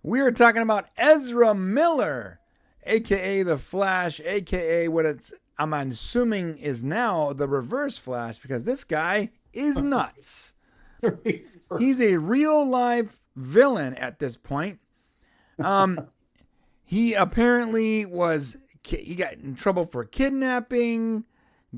We are talking about Ezra Miller, aka the Flash, aka what I'm assuming is now the Reverse Flash, because this guy is nuts. He's a real life villain at this point. He apparently he got in trouble for kidnapping,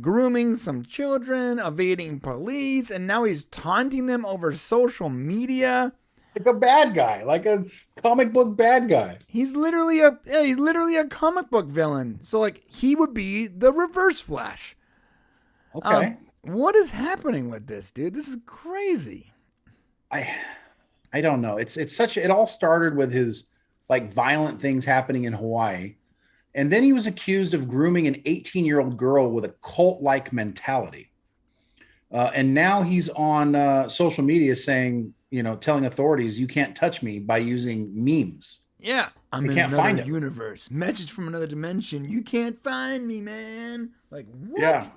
grooming some children, evading police, and now he's taunting them over social media. Like a bad guy, like a comic book bad guy. He's literally a comic book villain. So like he would be the Reverse Flash. Okay. What is happening with this dude? This is crazy. I don't know. It all started with his like violent things happening in Hawaii. And then he was accused of grooming an 18-year-old girl with a cult-like mentality. And now he's on social media saying, telling authorities, you can't touch me by using memes. Yeah. I'm They in can't another find him. universe. Message from another dimension. You can't find me, man. Like, what? Yeah.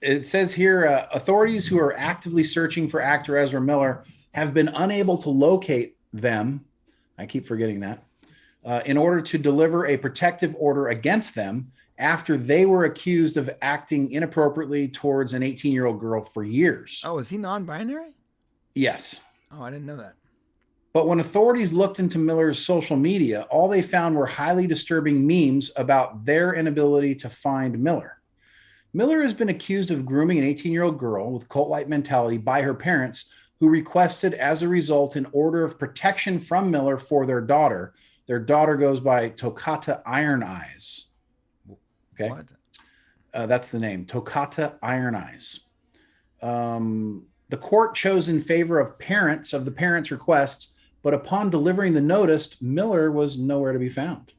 It says here, authorities who are actively searching for actor Ezra Miller have been unable to locate them. I keep forgetting that. In order to deliver a protective order against them after they were accused of acting inappropriately towards an 18-year-old girl for years. Oh, is he non-binary? Yes. Oh, I didn't know that. But when authorities looked into Miller's social media, all they found were highly disturbing memes about their inability to find Miller. Miller has been accused of grooming an 18-year-old girl with cult-like mentality by her parents, who requested, as a result, an order of protection from Miller for their daughter. Their daughter goes by Tokata Iron Eyes. Okay. What? That's the name, Tokata Iron Eyes. The court chose in favor of the parents' request, but upon delivering the notice, Miller was nowhere to be found.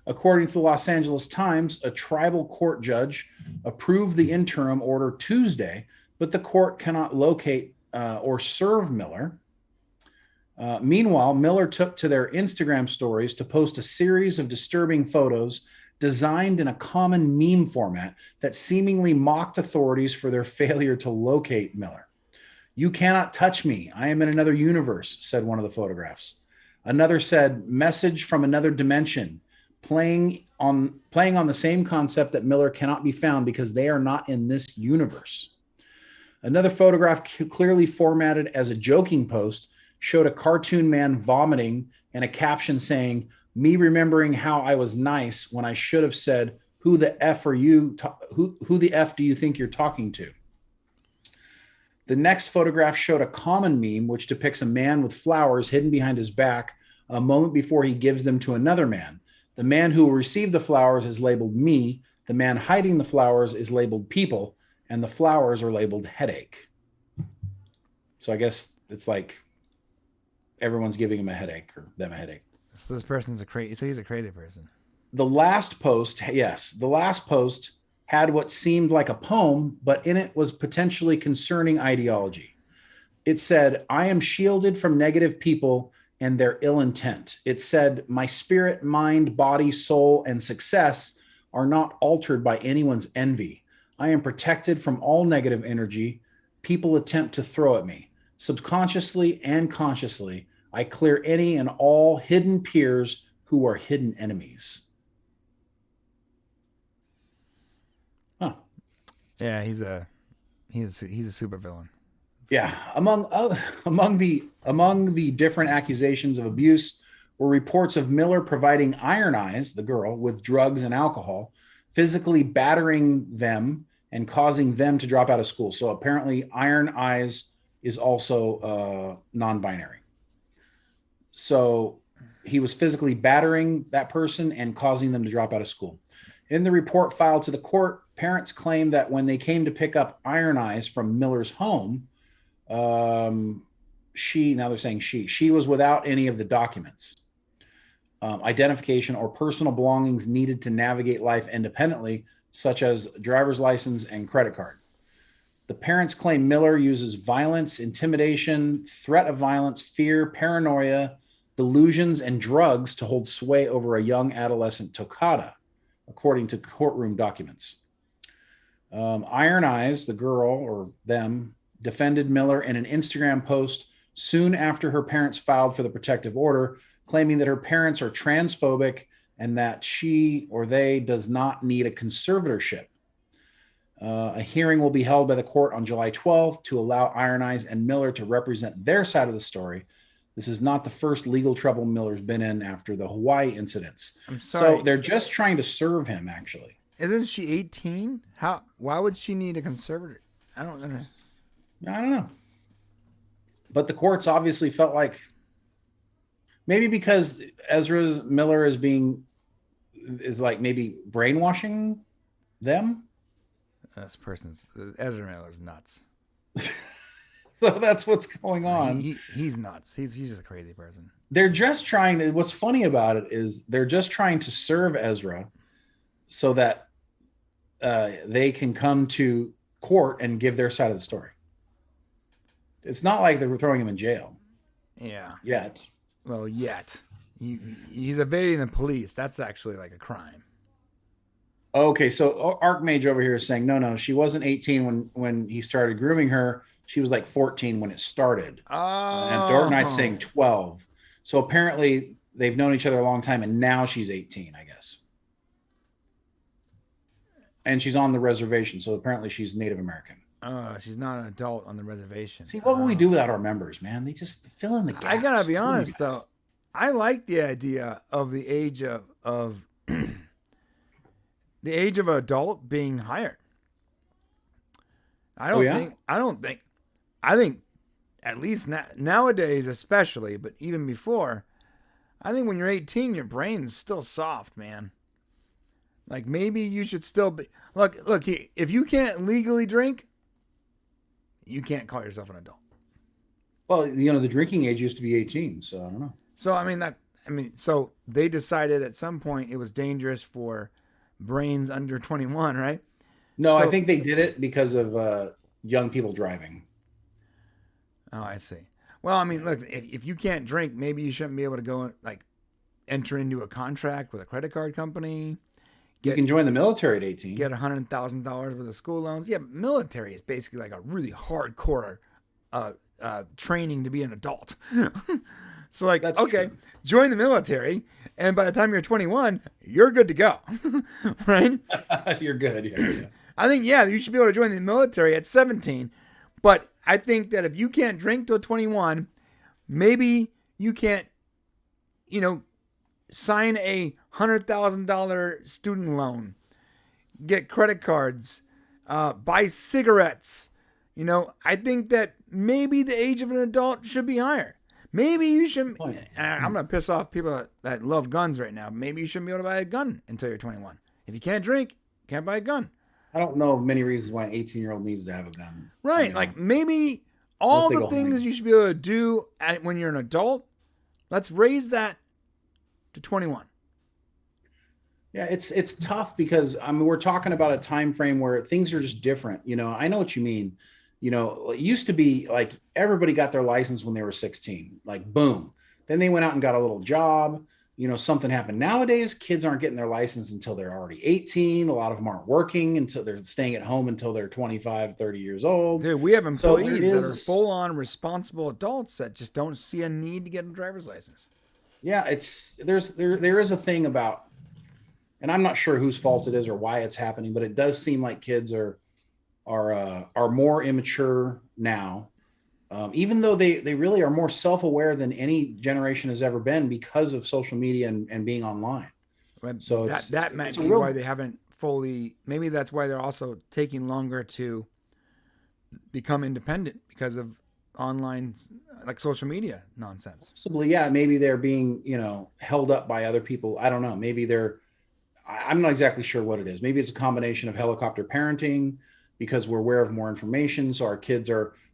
According to the Los Angeles Times, a tribal court judge approved the interim order Tuesday, but the court cannot locate or serve Miller. Meanwhile, Miller took to their Instagram stories to post a series of disturbing photos designed in a common meme format that seemingly mocked authorities for their failure to locate Miller. You cannot touch me. I am in another universe, said one of the photographs. Another said, message from another dimension, playing on the same concept that Miller cannot be found because they are not in this universe. Another photograph, clearly formatted as a joking post, showed a cartoon man vomiting and a caption saying, me remembering how I was nice when I should have said, who the F are you? Who the F do you think you're talking to? The next photograph showed a common meme, which depicts a man with flowers hidden behind his back a moment before he gives them to another man. The man who will receive the flowers is labeled me. The man hiding the flowers is labeled people, and the flowers are labeled headache. So I guess it's like everyone's giving him a headache or them a headache. So this person's he's a crazy person. The last post had what seemed like a poem, but in it was potentially concerning ideology. It said, I am shielded from negative people and their ill intent. It said, my spirit, mind, body, soul, and success are not altered by anyone's envy. I am protected from all negative energy people attempt to throw at me. Subconsciously and consciously, I clear any and all hidden peers who are hidden enemies. Huh. Yeah, he's a super villain. Yeah, among the different accusations of abuse were reports of Miller providing Iron Eyes, the girl, with drugs and alcohol, physically battering them and causing them to drop out of school. So apparently Iron Eyes is also non-binary. So he was physically battering that person and causing them to drop out of school. In the report filed to the court, parents claimed that when they came to pick up Iron Eyes from Miller's home, she was without any of the documents, identification, or personal belongings needed to navigate life independently, such as driver's license and credit card. The parents claim Miller uses violence, intimidation, threat of violence, fear, paranoia, delusions, and drugs to hold sway over a young adolescent Tokata, according to courtroom documents. Iron Eyes, the girl or them, defended Miller in an Instagram post soon after her parents filed for the protective order, claiming that her parents are transphobic and that she or they does not need a conservatorship. A hearing will be held by the court on July 12th to allow Iron Eyes and Miller to represent their side of the story. This is not the first legal trouble Miller's been in after the Hawaii incidents. I'm sorry. So they're just trying to serve him, actually. Isn't she 18? Why would she need a conservator? I don't know. I don't know. But the courts obviously felt like maybe because Ezra Miller is like maybe brainwashing them. Ezra Miller's nuts. So that's what's going on. He's nuts. He's just a crazy person. They're just trying to, what's funny about it is they're just trying to serve Ezra so that they can come to court and give their side of the story. It's not like they were throwing him in jail. Yeah. Yet. Well, yet. He's evading the police. That's actually like a crime. Okay, so Archmage over here is saying, no, she wasn't 18 when he started grooming her. She was like 14 when it started. Oh. And Dark Knight's saying 12. So apparently they've known each other a long time, and now she's 18, I guess. And she's on the reservation, so apparently she's Native American. She's not an adult on the reservation. See, what would we do without our members, man? They just fill in the gaps. I gotta be honest, though. I like the idea of the age of the age of adult being higher. I think at least nowadays, especially, but even before, I think when you're 18, your brain's still soft, man. Like maybe you should still be look. If you can't legally drink, you can't call yourself an adult. Well, the drinking age used to be 18, so I don't know. So so they decided at some point it was dangerous for brains under 21, right? No, I think they did it because of young people driving. Oh, I see. Well, I mean, look, if you can't drink, maybe you shouldn't be able to go like enter into a contract with a credit card company. You can join the military at 18. Get $100,000 worth of school loans. Yeah, military is basically like a really hardcore training to be an adult. So like, That's okay, true. Join the military, and by the time you're 21, you're good to go, right? You're good. Yeah. I think, you should be able to join the military at 17. But I think that if you can't drink till 21, maybe you can't, sign a $100,000 student loan, get credit cards, buy cigarettes. I think that maybe the age of an adult should be higher. Maybe you shouldn't. I'm going to piss off people that love guns right now. Maybe you shouldn't be able to buy a gun until you're 21. If you can't drink, you can't buy a gun. I don't know of many reasons why an 18-year-old needs to have a gun. Right. Like maybe all the things you should be able to do when you're an adult, let's raise that to 21. Yeah, it's tough because we're talking about a time frame where things are just different. I know what you mean. It used to be like everybody got their license when they were 16, like boom. Then they went out and got a little job. Something happened. Nowadays, kids aren't getting their license until they're already 18. A lot of them aren't working until they're staying at home until they're 25, 30 years old. Dude, we have employees that are full-on responsible adults that just don't see a need to get a driver's license. Yeah, there is a thing about, and I'm not sure whose fault it is or why it's happening, but it does seem like kids are more immature now, even though they really are more self-aware than any generation has ever been because of social media and being online. So that might be why they haven't fully. Maybe that's why they're also taking longer to become independent because of online, like social media nonsense. Possibly, yeah. Maybe they're being held up by other people. I don't know. Maybe I'm not exactly sure what it is. Maybe it's a combination of helicopter parenting, because we're aware of more information. So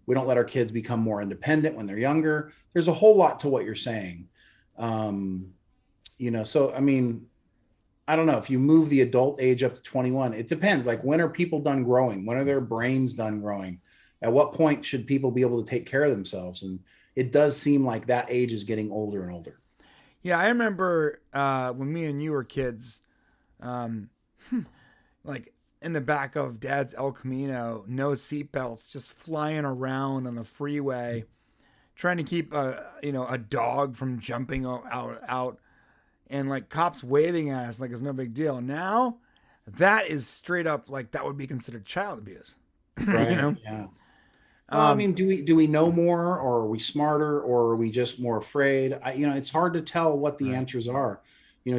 we don't let our kids become more independent when they're younger. There's a whole lot to what you're saying. So, I mean, I don't know if you move the adult age up to 21, it depends. Like, when are people done growing? When are their brains done growing? At what point should people be able to take care of themselves? And it does seem like that age is getting older and older. Yeah. I remember, when me and you were kids, like, in the back of Dad's El Camino, no seatbelts, just flying around on the freeway, trying to keep a dog from jumping out, and like cops waving at us like it's no big deal. Now, that is straight up like that would be considered child abuse. Right. Yeah. Well, I mean, do we know more, or are we smarter, or are we just more afraid? It's hard to tell what the answers are.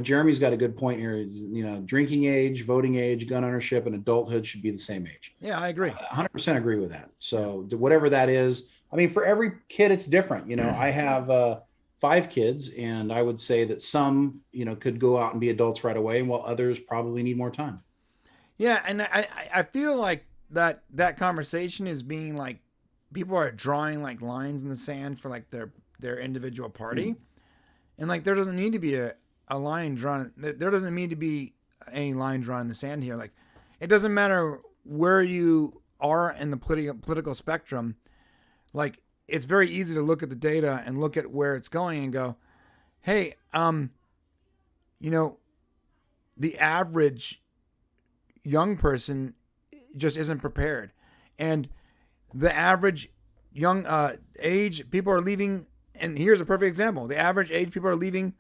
Jeremy's got a good point here. Is, drinking age, voting age, gun ownership, and adulthood should be the same age. Yeah, I agree. 100% agree with that. So whatever that is, I mean, for every kid, it's different. I have 5 kids, and I would say that some, could go out and be adults right away, while others probably need more time. Yeah, and I feel like that conversation is being like, people are drawing like lines in the sand for like their individual party. And like, there doesn't need to be a line drawn. There doesn't need to be any line drawn in the sand here. Like, it doesn't matter where you are in the political spectrum. Like, it's very easy to look at the data and look at where it's going and go, hey, the average young person just isn't prepared. And the average young age people are leaving, and here's a perfect example. The average age people are leaving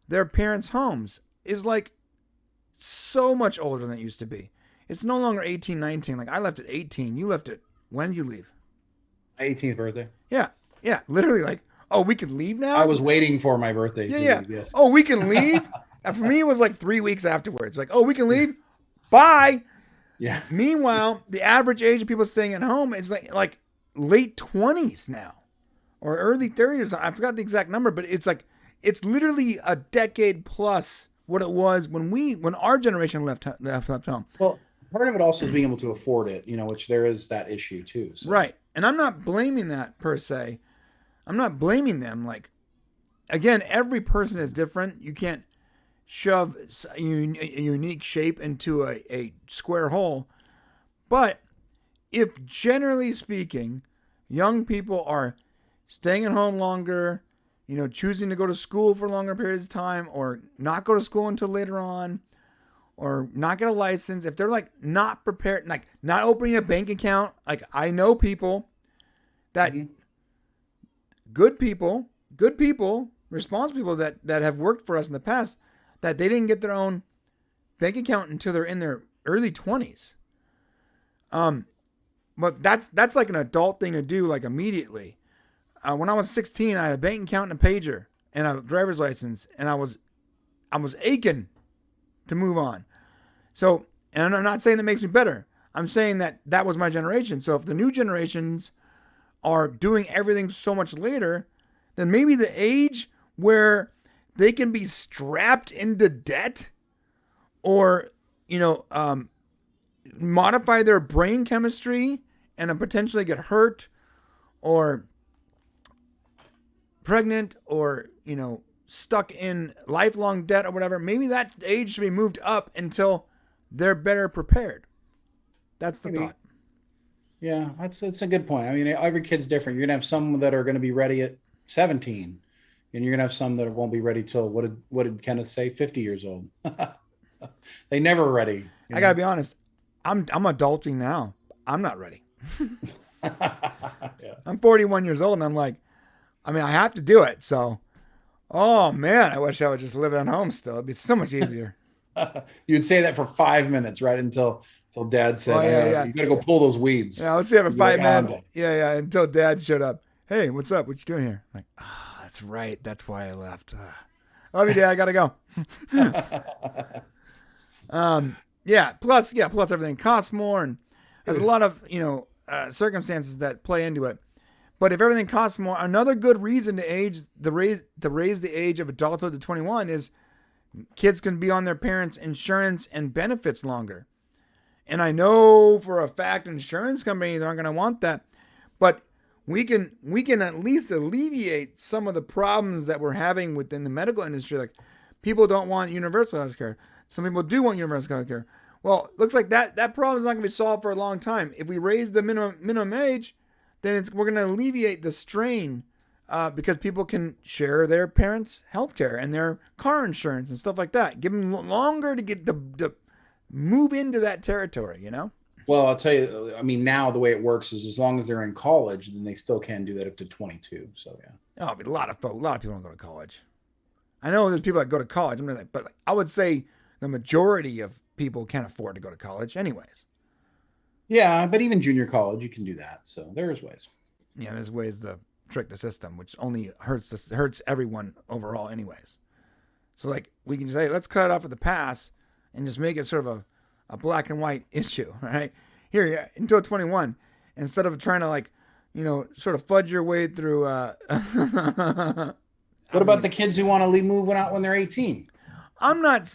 their parents' homes is like so much older than it used to be. It's no longer 18, 19. Like, I left at 18. You left at, when did you leave? 18th birthday. Yeah. Yeah. Literally, like, oh, we can leave now? I was waiting for my birthday. Yeah. Leave, yes. Oh, we can leave? And for me, it was like 3 weeks afterwards. Like, oh, we can leave? Bye. Yeah. Meanwhile, the average age of people staying at home is like late 20s now, or early 30s. I forgot the exact number, but it's literally a decade plus what it was when our generation left home. Well, part of it also is being able to afford it, which there is that issue too. So. Right. And I'm not blaming that per se. I'm not blaming them. Like, again, every person is different. You can't shove a unique shape into a square hole. But if, generally speaking, young people are staying at home longer, choosing to go to school for longer periods of time, or not go to school until later on, or not get a license, if they're like not prepared, like not opening a bank account, like I know people that good people, responsible people that have worked for us in the past, that they didn't get their own bank account until they're in their early 20s. But that's like an adult thing to do, like immediately. When I was 16, I had a bank account and a pager and a driver's license, and I was aching to move on. So, and I'm not saying that makes me better. I'm saying that was my generation. So if the new generations are doing everything so much later, then maybe the age where they can be strapped into debt, or, modify their brain chemistry and potentially get hurt, or pregnant, or, stuck in lifelong debt or whatever, maybe that age should be moved up until they're better prepared. That's the thought. Yeah, it's a good point. I mean, every kid's different. You're going to have some that are going to be ready at 17, and you're going to have some that won't be ready till, what did Kenneth say, 50 years old. They never ready. I got to be honest. I'm adulting now. I'm not ready. Yeah. I'm 41 years old, and I'm like, I have to do it. So, oh man, I wish I would just live at home still. It'd be so much easier. You'd say that for 5 minutes, right? Until Dad said, you got to go pull those weeds. Yeah, let's say it for 5 minutes. Yeah. Until Dad showed up. Hey, what's up? What you doing here? I'm like, that's right. That's why I left. Love you, Dad. I got to go. Plus everything costs more, and there's a lot of, circumstances that play into it. But if everything costs more, another good reason to raise the age of adulthood to 21 is kids can be on their parents' insurance and benefits longer. And I know for a fact insurance companies aren't going to want that, but we can at least alleviate some of the problems that we're having within the medical industry. Like, people don't want universal health care. Some people do want universal health care. Well, it looks like that problem is not going to be solved for a long time. If we raise the minimum age, then we're going to alleviate the strain, because people can share their parents' health care and their car insurance and stuff like that. Give them longer to get to move into that territory, Well, I'll tell you, I mean, now the way it works is as long as they're in college, then they still can do that up to 22. So, yeah. Oh, but a lot of people don't go to college. I know there's people that go to college, but like, I would say the majority of people can't afford to go to college, anyways. Yeah, but even junior college, you can do that. So there's ways. Yeah, there's ways to trick the system, which only hurts everyone overall, anyways. So like we can say, let's cut it off at the pass and just make it sort of a black and white issue, right? Here until 21, instead of trying to like, sort of fudge your way through. What about the kids who want to move out when they're 18?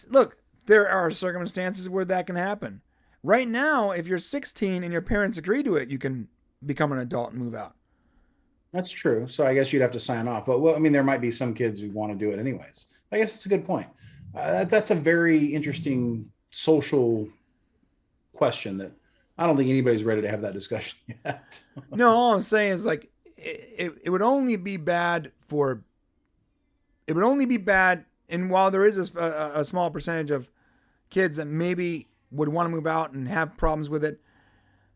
Look, there are circumstances where that can happen. Right now, if you're 16 and your parents agree to it, you can become an adult and move out. That's true. So I guess you'd have to sign off. But well, I mean, there might be some kids who want to do it anyways. I guess it's a good point. That's a very interesting social question that I don't think anybody's ready to have that discussion yet. No, all I'm saying is like it would only be bad and while there is a small percentage of kids that maybe would want to move out and have problems with it,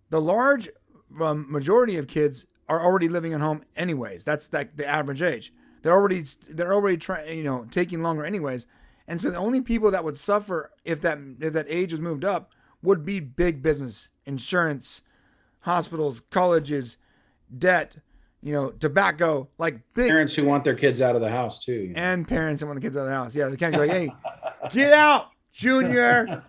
the large majority of kids are already living at home anyways. That's like the average age. They're already trying, taking longer anyways. And so the only people that would suffer if that age was moved up would be big business, insurance, hospitals, colleges, debt, tobacco, like big parents who want their kids out of the house too. And parents who want the kids out of the house. Yeah, they can't go like, hey, get out, Junior.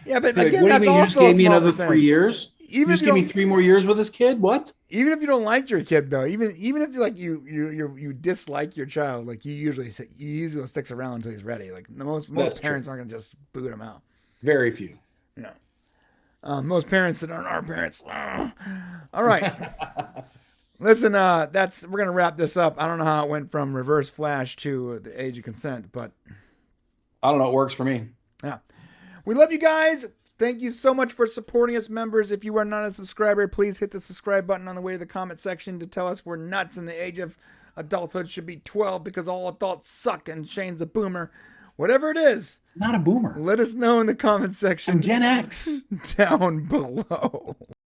Yeah, but Dude, again, what that's do you mean? You just gave me another percentage. 3 years. You just give me 3 more years with this kid. What? Even if you don't like your kid, though, even if you dislike your child, like you usually sticks around until he's ready. Like most parents aren't gonna just boot him out. Very few. Yeah. Most parents that aren't our parents. All right. Listen, we're gonna wrap this up. I don't know how it went from reverse flash to the age of consent, but I don't know. It works for me. Yeah. We love you guys. Thank you so much for supporting us, members. If you are not a subscriber, please hit the subscribe button on the way to the comment section to tell us we're nuts and the age of adulthood should be 12 because all adults suck and Shane's a boomer. Whatever it is. Not a boomer. Let us know in the comment section. I'm Gen X. Down below.